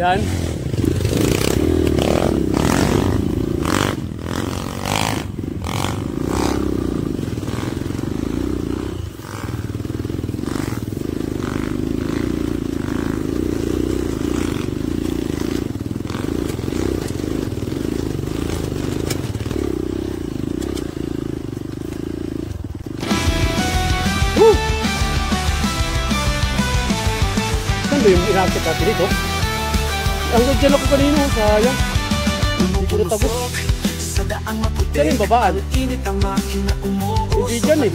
Yan. Saan ba yung inakit natin dito? Hanggang dyan ako kanino, sayang. Puro tabos. Dyan yung babaan. Hindi dyan eh.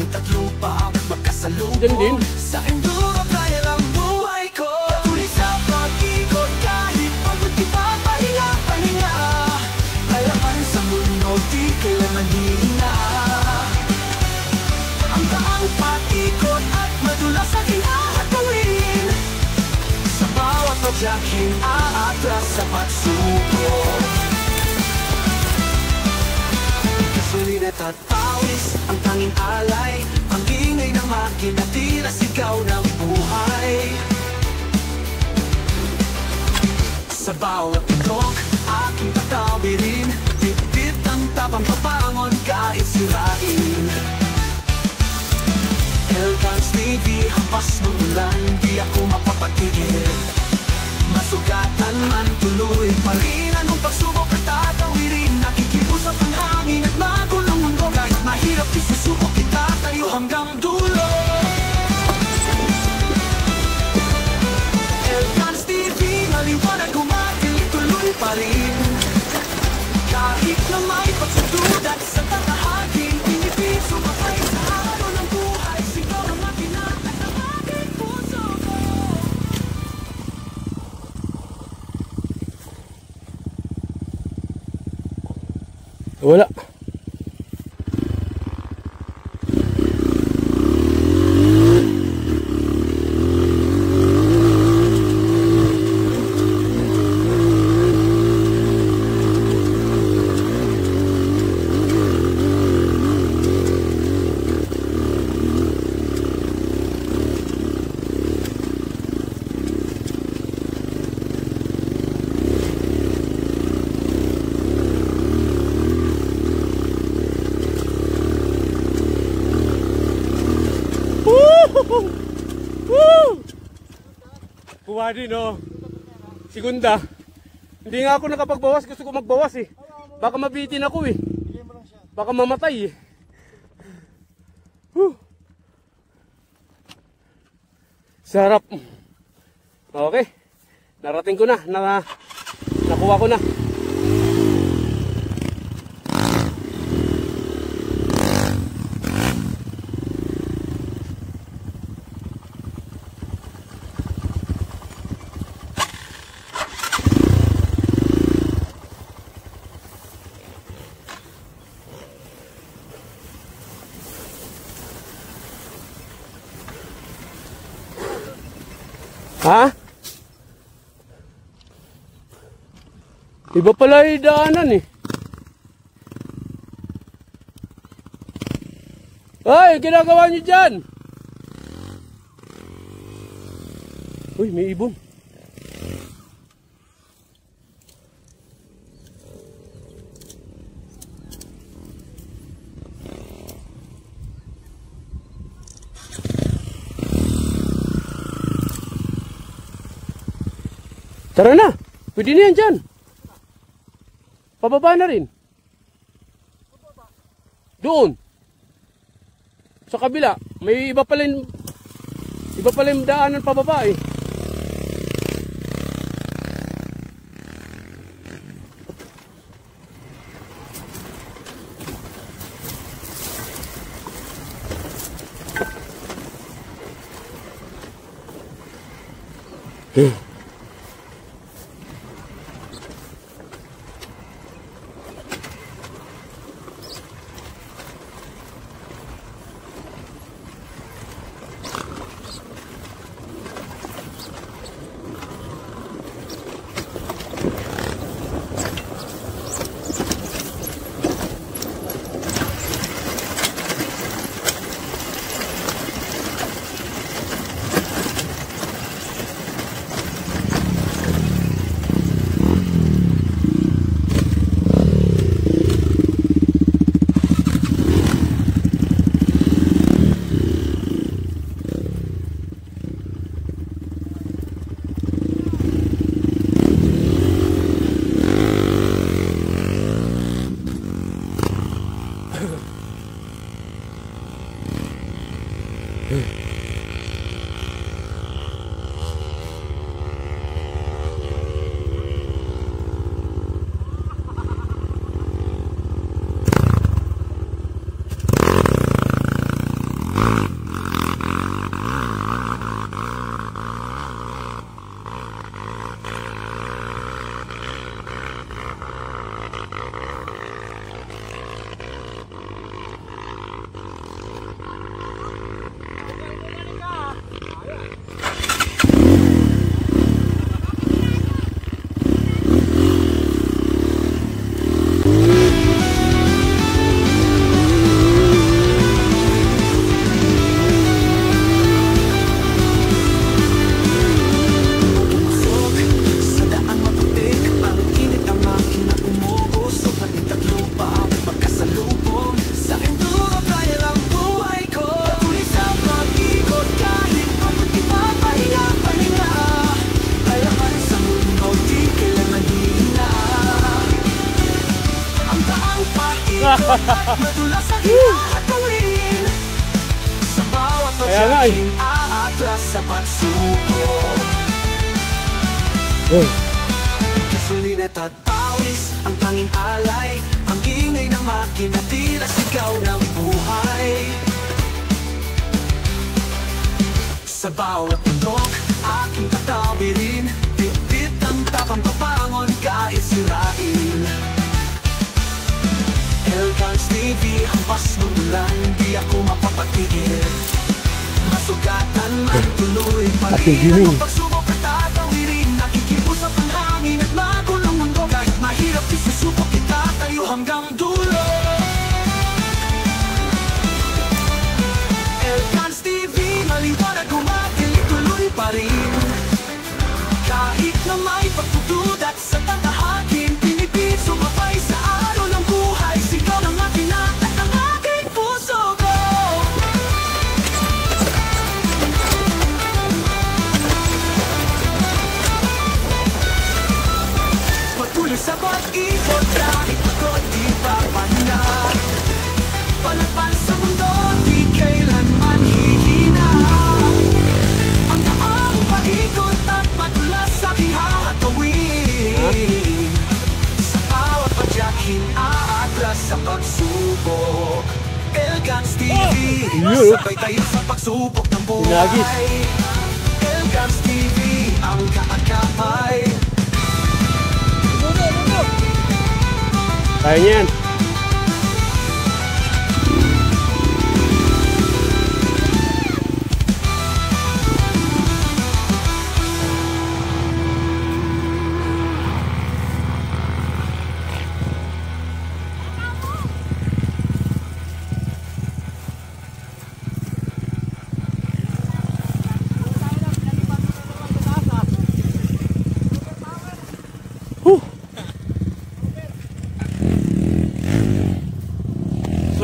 Dyan din. Ang taang patikot at madulas aking ahatawin. Sa bawat pagyaking aatras sa pagsubok. Gasolina't at pawis ang tanging alay. Ang ingay ng makina tila sigaw ng buhay. Sa bawat itok aking tatawirin. Bit-bit ang tapang papangon kahit sirain. Elcans TV, hampas ng ulan, di ako mapapatigil. Masugatan man, tuloy pa rin anong pagsubok at tatawirin. Nakikipusap ang hangin at magulong mundo. Kahit mahirap, isusubok kita tayo hanggang dulo. Elcans TV, maliwanag umatil, tuloy pa rin. Kahit na may pagsududat sa tatahagin, pinipin sumakay sa araw ng buhay. Sigaw ng makina at ang aking puso ko. Wala. Kuha din oh. Segunda. Hindi nga ako nakapagbawas, gusto ko magbawas eh. Baka mabitin ako eh. Baka mamatay eh. Sarap. Okay. Narating ko na. Nakuha ko na. Ha? Iba pala yung daanan eh. Ay, ginagawa nyo dyan? Uy, may ibon. Tara na, pwede na yan dyan. Pababa na rin. Doon. Sa kabila, may iba pala yung daanan pababa eh. Madulas sa hinahatuin. Sa bawat pagsaking aatras sa pagsubok. Gasolina't at pawis ang tanging alay. Ang ingay ng makina tila sigaw ng buhay. Sa bawat bundok aking tatawirin. Bit-bit ang tapang papangon kahit sirain. Elcans TV, hampas ng ulan, di ako mapapatigil. Masugatan man tuloy pa rin. Ang pagsubok at tatawirin, nakikipusap ang hangin at magulong mundo. Kahit mahirap isusubok kita tayo hanggang dulo. Elcans TV, maliwanag gumagil, tuloy pa rin. Kahit na may pagtutudat sa tatahakin, pinipit sumabay sa araw ng buhay. Sigaw ng makina at ang aking puso ko. Patuloy sa pag-ikot, kahit pagod di papahinga. Palapan sa mundo, di kailanman hihina. Ang taong paikot at matulas sa hihatawin. Sa bawat padyakin aatras sa pagsubok. Elcans TV, sabay tayo sa pagsubok ng buhay. Elcans TV, ang kaagapay. Kaya niyan.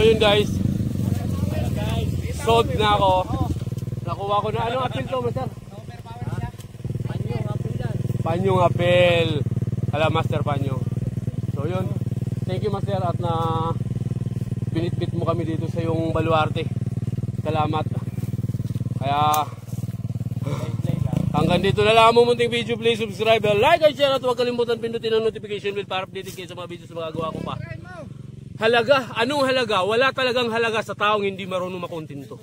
So yun guys, sold na ako. Nakuha ko na. Anong apel to, master? Panyong apel. Alam, master, panyo. So yun, thank you master at na binitbit mo kami dito sa yung Baluarte. Salamat. Kaya hanggang dito na lang ang munting video. Please subscribe, like and share at huwag kalimutan pindutin ang notification bell para updated kayo sa mga videos na magagawa ko pa. Halaga? Anong halaga? Wala talagang halaga sa taong hindi marunong makontento.